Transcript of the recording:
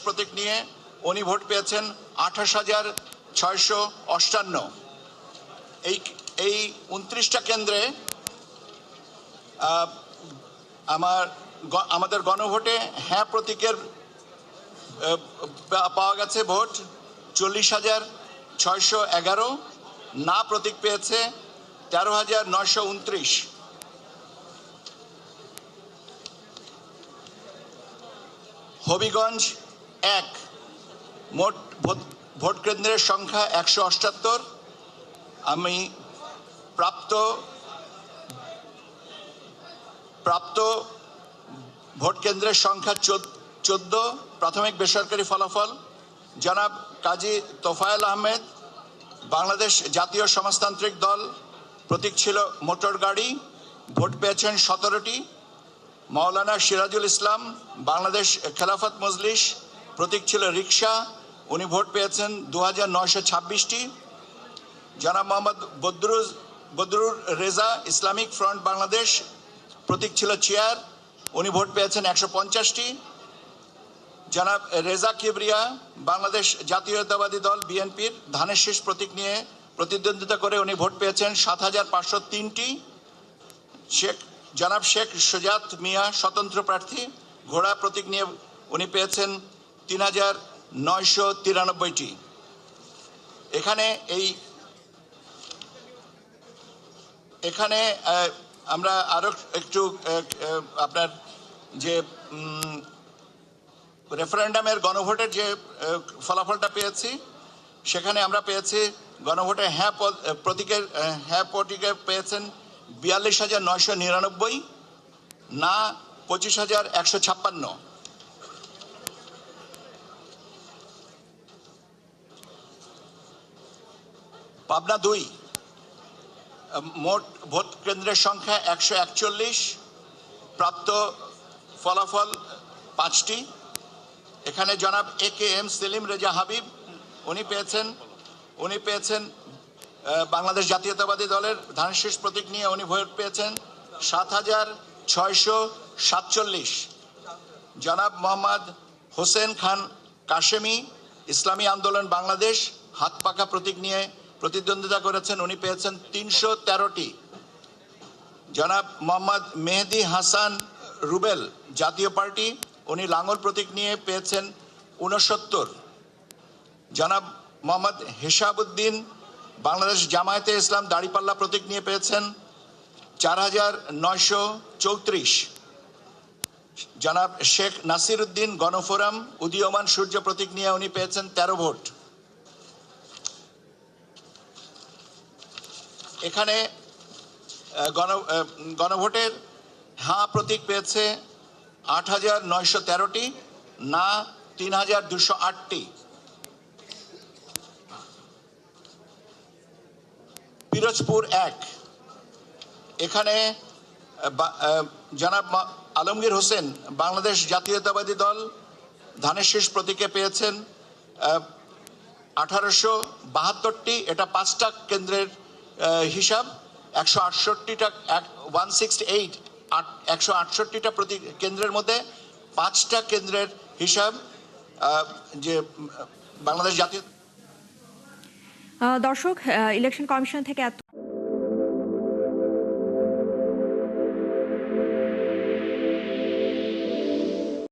প্রতীক নিয়ে উনি ভোট পেয়েছেন 28,658। এই 29টা কেন্দ্রে আমাদের গণভোটে হ্যাঁ প্রতীকের পাওয়া গেছে ভোট 40,611, না প্রতীক পেয়েছে 13,929। হবিগঞ্জ 1, মোট ভোট কেন্দ্রের সংখ্যা 178। আমি প্রাপ্ত ভোট কেন্দ্রের সংখ্যা 14। প্রাথমিক বেসরকারি ফলাফল: জনাব কাজী তোফায়েল আহমেদ, বাংলাদেশ জাতীয় সমাজতান্ত্রিক দল, প্রতীক ছিল মোটর গাড়ি, ভোট পেয়েছেন 17টি। মাওলানা সিরাজুল ইসলাম, বাংলাদেশ খেলাফত মজলিস, প্রতীক ছিল রিকশা, উনি ভোট পেয়েছেন 2926টি। জনাব মোহাম্মদ বদরুর রেজা, ইসলামিক ফ্রন্ট বাংলাদেশ, প্রতীক ছিল চেয়ার, উনি ভোট পেয়েছেন 150টি। জনাব রেজা কিবরিয়া, বাংলাদেশ জাতীয়তাবাদী দল বিএনপির, ধানের শীষ প্রতীক নিয়ে প্রতিদ্বন্দ্বিতা করে উনি ভোট পেয়েছেন 7,503টি। জনাব শেখ সুজাত মিয়া, স্বতন্ত্র প্রার্থী, ঘোড়া প্রতীক নিয়ে উনি পেয়েছেন 3,993টি। এখানে আমরা আরো একটু আপনার যে রেফারেন্ডামের গণভোটের যে ফলাফলটা পেয়েছি, সেখানে আমরা পেয়েছি গণভোটে হ্যাঁ প্রতীকে পেয়েছেন 42,999, না 25,156। পাবনা 2, মোট ভোট কেন্দ্রের সংখ্যা 141, প্রাপ্ত ফলাফল 5টি। এখানে জনাব AKM সেলিম রেজা হাবিব, উনি পেয়েছেন বাংলাদেশ জাতীয়তাবাদী দলের ধানের শীষ প্রতীক নিয়ে উনি ভোট পেয়েছেন 7,647। জনাব মোহাম্মদ হোসেন খান কাশেমি, ইসলামী আন্দোলন বাংলাদেশ, হাত পাকা প্রতীক নিয়ে প্রতিদ্বন্দ্বিতা করেছেন, উনি পেয়েছেন 313টি। জনাব মোহাম্মদ মেহেদি হাসান রুবেল, জাতীয় পার্টি, উনি লাঙ্গল প্রতীক নিয়ে পেয়েছেন 69। জনাব মোহাম্মদ হেসাবউদ্দিন, বাংলাদেশ জামায়াতে ইসলাম, দাড়িপাল্লা প্রতীক নিয়ে পেয়েছেন 4,934। জনাব শেখ নাসির উদ্দিন, গণফোরাম, উদীয়মান সূর্য প্রতীক নিয়ে উনি পেয়েছেন 13 ভোট। এখানে গণভোটের হ্যাঁ প্রতীক পেয়েছে 8,913টি, না 3,208টি। পিরোজপুর 1, এখানে জনাব আলমগীর হোসেন, বাংলাদেশ জাতীয়তাবাদী দল, ধানের শীষ প্রতীকে পেয়েছেন 1,872টি। এটা 5টা কেন্দ্রের হিসাব। 168টা প্রতীক কেন্দ্রের মধ্যে 5টা কেন্দ্রের হিসাব যে বাংলাদেশ জাতীয়। দর্শক, ইলেকশন কমিশন থেকে এত